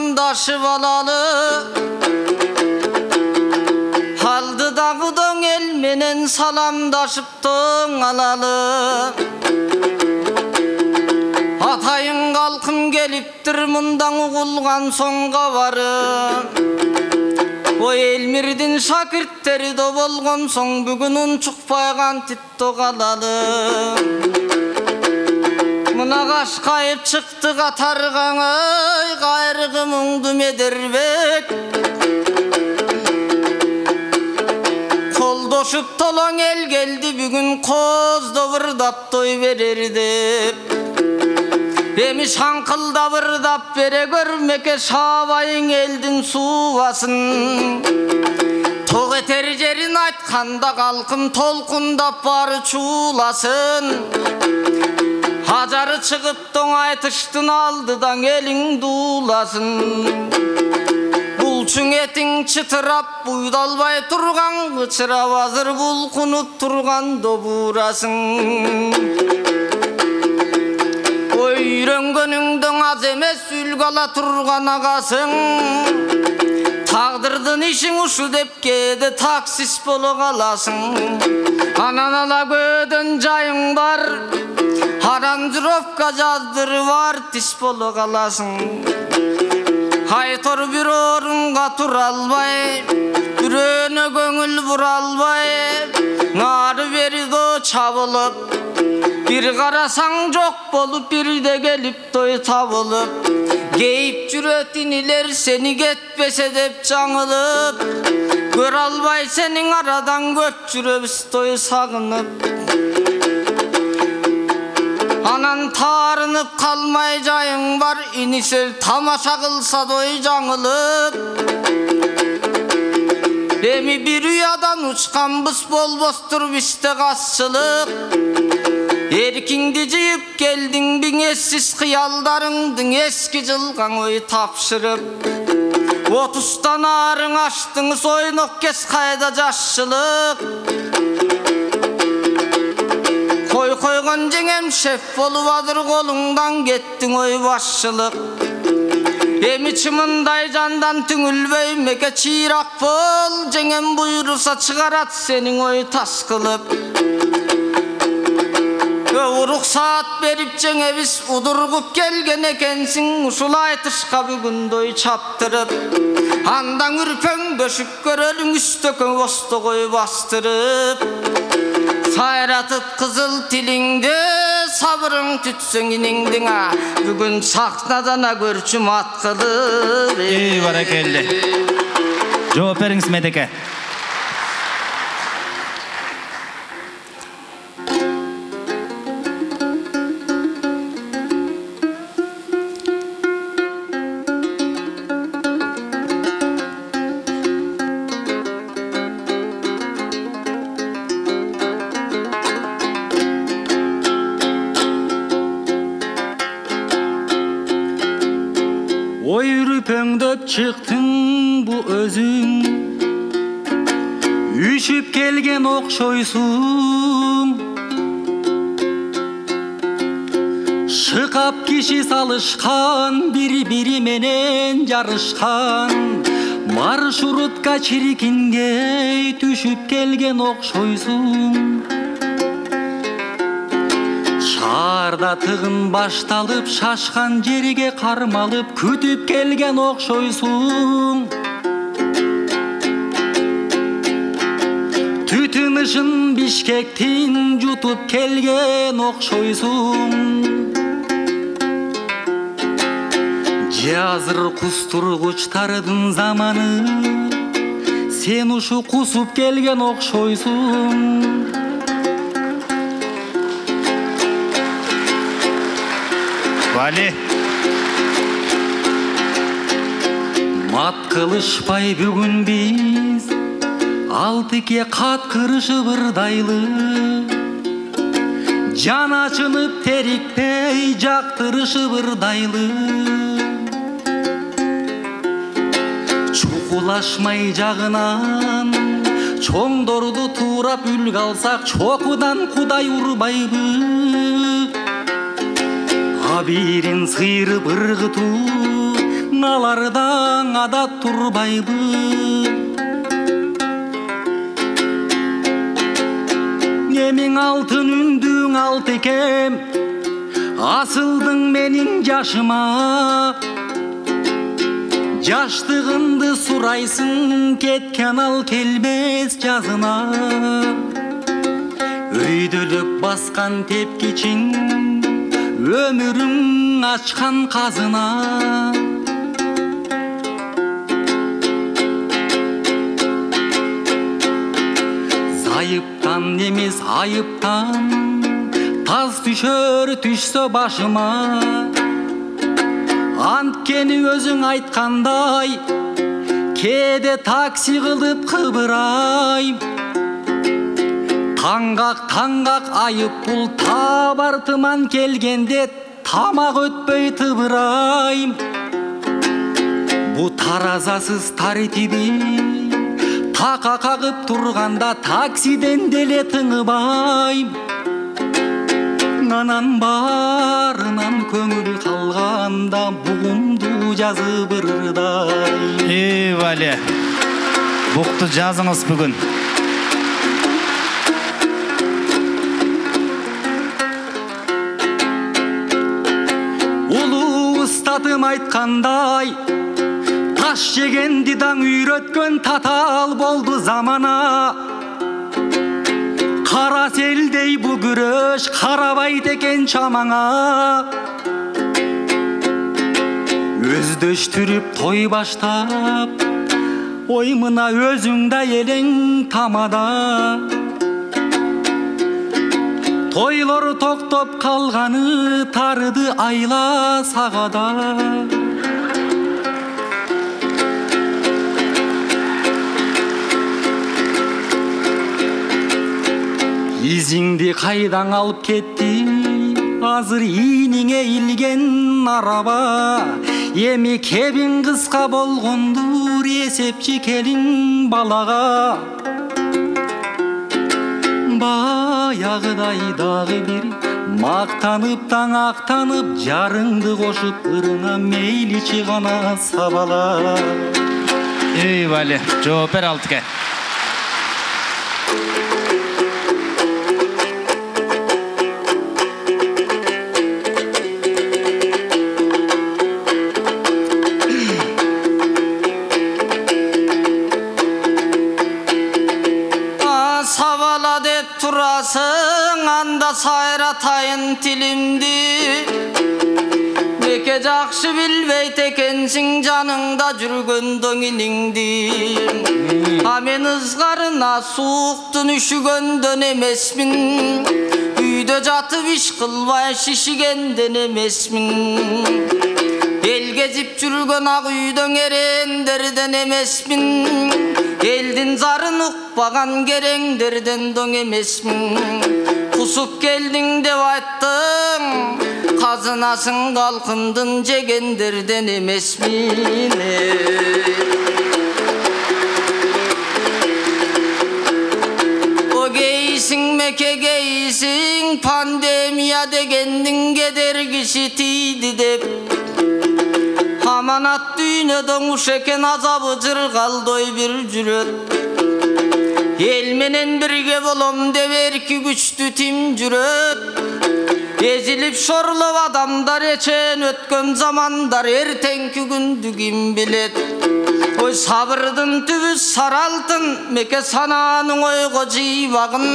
salamdaşıp alalı. Haldı dağıdan el menen salamdaşıptın alalı. Atayın kalkım geliptir mundan uğulgan songa varım. O elmirdin şakirtleri de bolgon son bugünün çıkpaygan titto kalalı. Mına kaşkayıp çıktı katarganay gayrıgı mungdum ederbek. Koldoşup tolon el geldi bugün kozda vırdap toy verirdi. Emi şankılda vırdap bere görmeke şabayın eldin suvasın. Toq eter jerin aytkanda kalkım tolkundap barı çulasın. Hajarı çıkıp doңaytıştın aldıdan elin dulasın. Bulçun etin çıtırap buydalbay turgan gıçırap azır bulkunup turgan doburasın. Öyrengönüңдөң az emes ülgala turgan agasın. Tağdırdın işin uşu dep kedi taksis bolu kalasın. Ananala gödön jayың бар, aranjировка жазdır var tis bolu kalasın. Haytor bir orunga turalbay, büröne göңül buralbay, narı berido çabılıp. Bir karasan çok bolup bir de gelip toy tabılıp. Geyip cüretiniler seni getpese dep жаңılıp. Gör albay senin aradan göp cürebis toy sagınıp. Anan tarınıp kalmay jayың var, inisel tamaşa kılsa doy жаңılıp. Emi bir rüyadan uçkan bıs bolbostur bizde kasçılık. Erkindi jıyıp geldin bin essiz kıyaldarыңdың eski jılgan oy tapşırıp. 30'tan arın açtыңız oynok kes kayda jaşçılık. Koy koygan jengem şef bolup adır kolundan gettin oy başçılık. Emi çımınday jandan tüngülbey meke çirak bol. Jengem buyurursa çıgarat senin oy tas kılıp. Ruhsat berip jengebis udurgup gelgen ekensin. Uşul aytışka bugün doy çaptırıp. Andan ürpöң böşüp görölüң üstökön ostogoy bastırıp. Sayratıp kızıl tilingde sabırın tütsün iningdine. Bugün sahnadana görçüm at kılıp. Barakelli. Жооп бериңиз Медеке. Pöngдөp çıktın bu özün, üşüp gelgen okşoysun. Şıkap kişi salışkan, biri menen yarışkan. Marşrutka çirikinge düşüp gelgen okşoysun. Şarda tığın baştalıp şaşkan жерге karmalıp kütüp gelgen okşoysun. Tütün ışın Bişkektin jutup gelgen okşoysun. Жазыр кустургучтардын заманы, сен ушу кусуп келген окшойсуң. Вали. Мат кылышпай бүгүн биз, алтыке каткырышып ырдайлы. Жан ачынып терикпей жактырышып ырдайлы. Чукулашмай жагынан чоңдорду туурап үлгү алсак, чокудан кудай урбайбы. Абирин сыйрып ыргытуу Мыналардан адат турбайды. Эмиң алтын үндүң алты экем, асылдың менин жашыма. Жаштыгынды сурайсың, кеткен ал келбес жазына. Өйдөлүп баскан тепкичиң, өмүрүң ачкан казына. Зайыптан эмес айыптан, таз түшөр түшсө башыма. Анткени өзүң айткандай, кээде такси кылып кыбырайм. Таңгак айып пул табартыман келгенде, тамак өтпөй тыбырайм. Бу таразасыз тартиби, така кагып турганда таксиден деле тыңыбайм. Анан барынан көңүл калганда, бугумду жазып ырдай. Вале, букту жазыңыз бүгүн. Улуу устатым айткандай, таш жегенди даң үйрөткөн татаал болду замана. Кара селдей бу күрөш карабайт экен чамаңа. Өздөштүрүп той баштап, ой мына өзүң да элең тамада. Тойлор токтоп калганы, тарыды айла сагада. Изиңди кайдан алып кетти, азыр ийниңе илген араба. Эми кебин кыска болгондур, эсепчи келиң балага. Баягыдай дагы бир мактанып таң актанып, жарыңды кошуп ырыңа мейли чыгана сабала. Вале, жооп бер Алтыке. Turasың anda сайратайын тилимди. Неке жакшы билбейт экенсиң жаныңда жүргөн дөңиниңди. А мен ызгарына сууктун үшүгөндөн эмесмин. Үйдө жатып иш кылбай шишигенден эмесмин. Эл кезип жүргөн ак үйдөң эрендерден эмесмин. Элдин зарын укпаган кереңдерден доң эмесмин. Кусуп келдиң деп айттың, казынасың калкындын жегендерден эмесмин. О кейсиң меке кейсиң, пандемия дегендин кедергиси тийди деп. Аманат дүйнөдөн уш экен, азабы жыргалдой бир жүрөт. Эл менен бирге болом деп эрки күчтүү тим жүрөт. Эзилип шорлоп адамдар эчен өткөн замандар, эртеңки күндү ким билет. Ой сабырдын түбү саралтын, меке сананын ойго жыйбагын.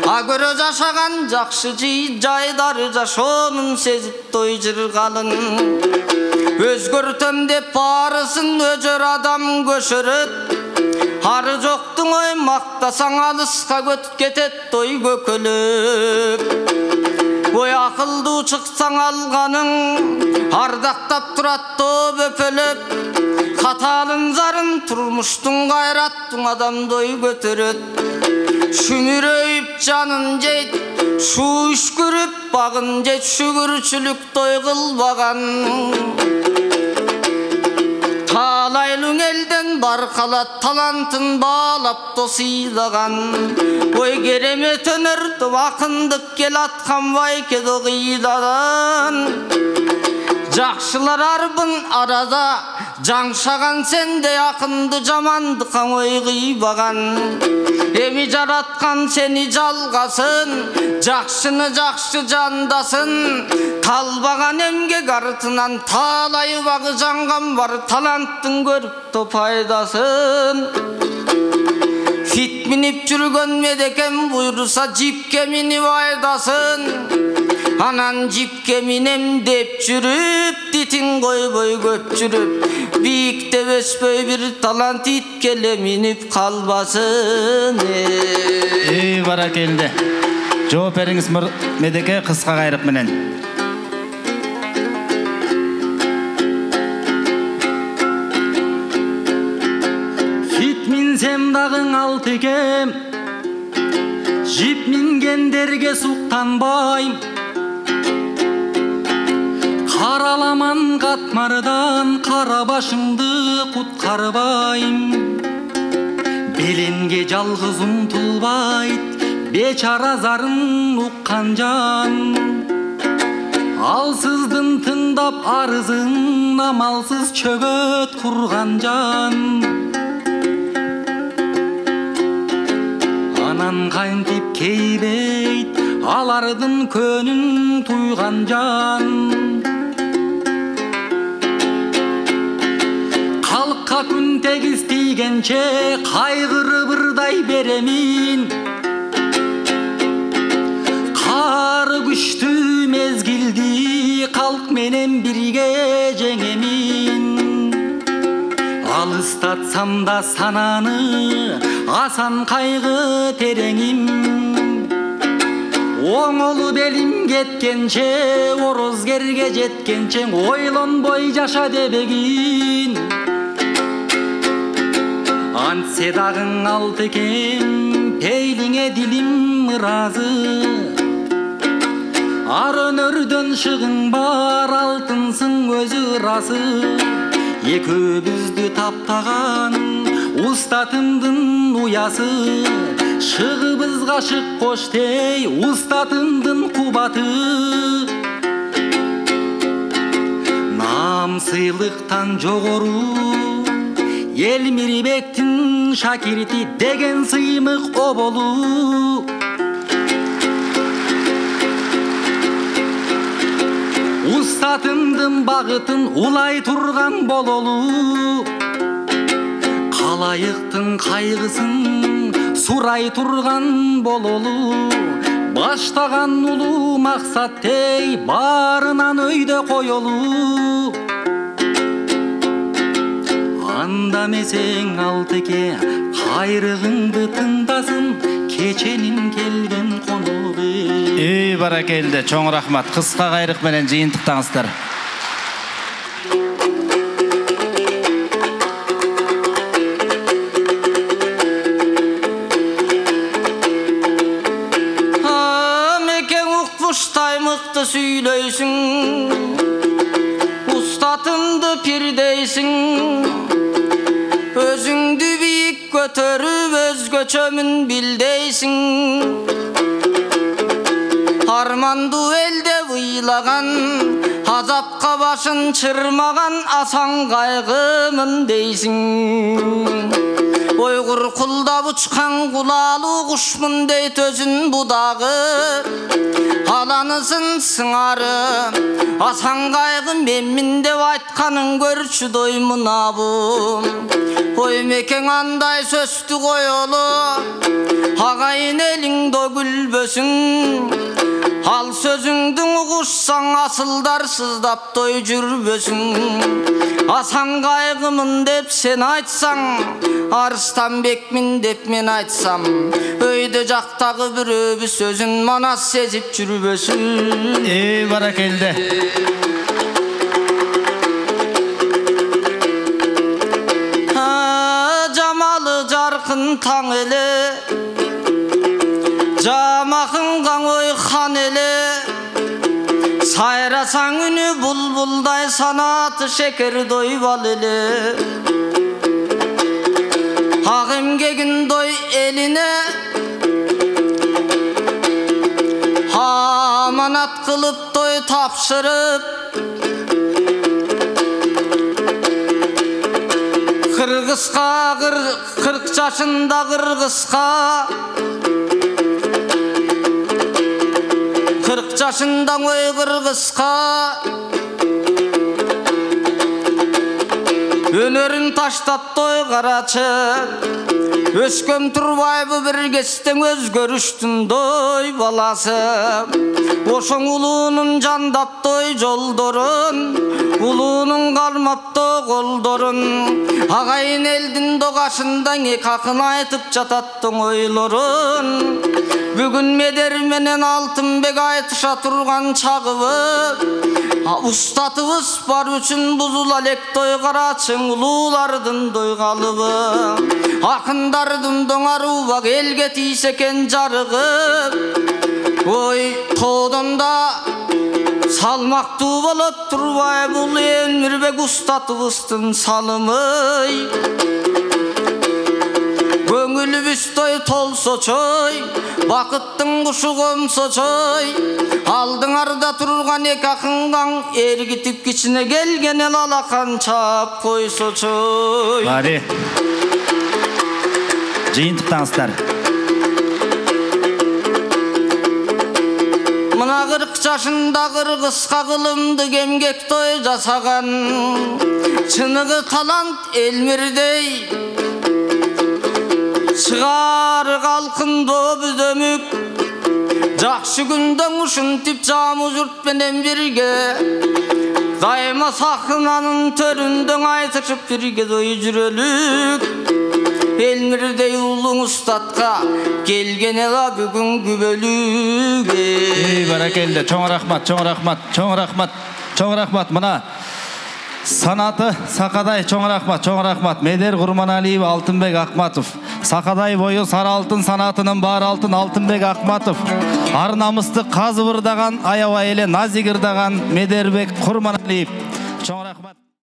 А көрө жашаган жакшы жайдары жашоонун сезип той жыргалын. Өзгөртөм деп барысын өжөр адам көшөрөт. Ары жоктуң ой мактасаң алыска кетет той көкөлөп. Ой акылдуу чыксаң алганың, ардактап турат топ өпөлөп. Каталын зарын турмуштун кайраттың адамдой көтөрөт. Шүмүрөйүп жанын жейт, шу үшкүрүп багын жейт, шүгүрчүлүк той кылбаган. Талайлың элден баркалат, талантын баалап тосыйлаган. Ой керемет өнөрдү акындык кел аткан байкедо кыйладан. Жақшылар арбын арада, жаңшаған сенде ақынды жаманды қаңой қибаған. Еми жаратқан сені жалғасын, жақшыны жақшы жандасын. Талбаған емгек артынан талай бағы жаңған бар, таланттың көріпті пайдасын. Фит минип жүрген медекем бұйырса жипке минип айдасын. Анан жипке минем деп жүріп, дитин койбой көп жүріп, биікте өспөй бір талант иткеле минип қалбасын. Баракелді. Жооп бериңиз Медеке кыска кайрык менен. Фит минсем дагың алтыкем, жип мингендерге суктанбайм. Қараламан қатмардан қара башымды құтқарбайм. Беленге жалғыз ұмтылбайт, бечара зарын ұққан жан. Алсыздың тыңдап арызын, амалсыз чөгөт құрған жан. Анан қайынтип кейбейт, алардың көнін туйған жан. Халыққа күн тегіз тигенче қайғыры бірдай беремин. Қары күшті мезгілді халық менен бірге жеңемин. Алыстатсам да сананы, асан қайғы тереңим. Оңолу белим кеткенче, орозгерге жеткенче, ойлонбой жаша дебегин. Антсе дагың алтыкем, пейлиңе дилим ыразы. Ар өнөрдөн шыгың бар, алтынсың өзү ырасы. Екөөбүздү таптаган устатымдын уясы. Шыгыбызга шык коштей, устатымдын кубаты. Намсыйлыктан жогору ел Мирбектин шакирти деген сыймык оболу. Устатымдын багытын улай турган бололу. Калайыктын кайгысын сурай турган бололу. Баштаган улуу максат тей, барынан өйдө коелу. Анда месең алтыке, кайрыгыңды тыңдасын, кеченин келген конугу. Баракелді, чоң рахмат. Кыска кайрык менен жыйынтыктаңыздар. Мекең укпуштай мыкты сүйлөйсүң, устатымды пирдейсиң. Өзүңдү бийик көтөрүп, өзгөчөмүн билдейсиң. Арманду элде ыйлаган, азапка башын чырмаган, асан кайгымын дейсиң. Ойгур кулдап учкан кулалуу кушмун дейт өзүн будагы. Аланысын сыңары, асан кайгы менмин деп айтканын көрчү доймунабым. Ой мекең андай сөздү коелу, агайын элиңдө күлбөсүң. Ал сөзүңдүн угушсаң, асылдар сыздап той жүрбөсүң. Асан кайгымын деп сен айтсаң, Арыстанбекмин деп мен айтсам, өйдө жактагы бирөөбүз сөзүн манас сезип жүрбөсүн. Баракелді. Жамалы жаркын таң эле, жамакын каңой хан эле. Сайрасаң үнү булбулдай, санаты шекер дойбал эле. Ак эмгегин дой элине, аманат кылып той тапшырып. Kırgızka 40 yaşında Kırgızka 40 yaşında oy Kırgızka Önörün taştatты oy Karaçı Öskön Turbaybı bir geçten özgörüştün doy balası Oşoň ulunun jandatты oy joldorun Ulunun kalmattı koldorun Agayın eldin dogaşından ek akın aytıp jatattың oylorun Bugün Medermenen Altınbek aytışa turgan çağıbı Ustatыбыз bar üçün buzula lek toy Karaçıň ululardın doygalıbı Akındardın doňar ubak elge tiyseken jarıgı Oy toğdan da salmaktı bolop Turbay bul Emmirbek ustatыбыздın salımı Göңülübüz toy tolso çoy Bakyttın kuşu komso çoy Aldıňarda turgan ek akıngan Ergitip kiçine gelgen el alakan çap koyso çoy Bari. Jyýntykdaňyzlar. Mına 40 yaşında Kırgızka kılımdı gemgek toy jasagan Çыныgı talant Elmirdey Çıgar kalkındı büzömük Jakşı günden uşuntip camı jurt menen birge Daima sahnanın töründen aytışıp birge doy jürelük Elmirdey ulun ustatka gelgen ela bugün gübölük Barakelde, çoň rahmat, çoň rahmat, çoň rahmat, çoň rahmat. Mına sanatı Sakaday, çoň rahmat, çoň rahmat. Meder Gurmanaliýew, Altınbek Akmatow. Sakaday boyu sara altın sanatynyň bar altın Altınbek Akmatow. Ar namysty kazy bırdagan, ayaba ele nazik ırdagan Mederbek Gurmanaliýew. Çoň rahmat.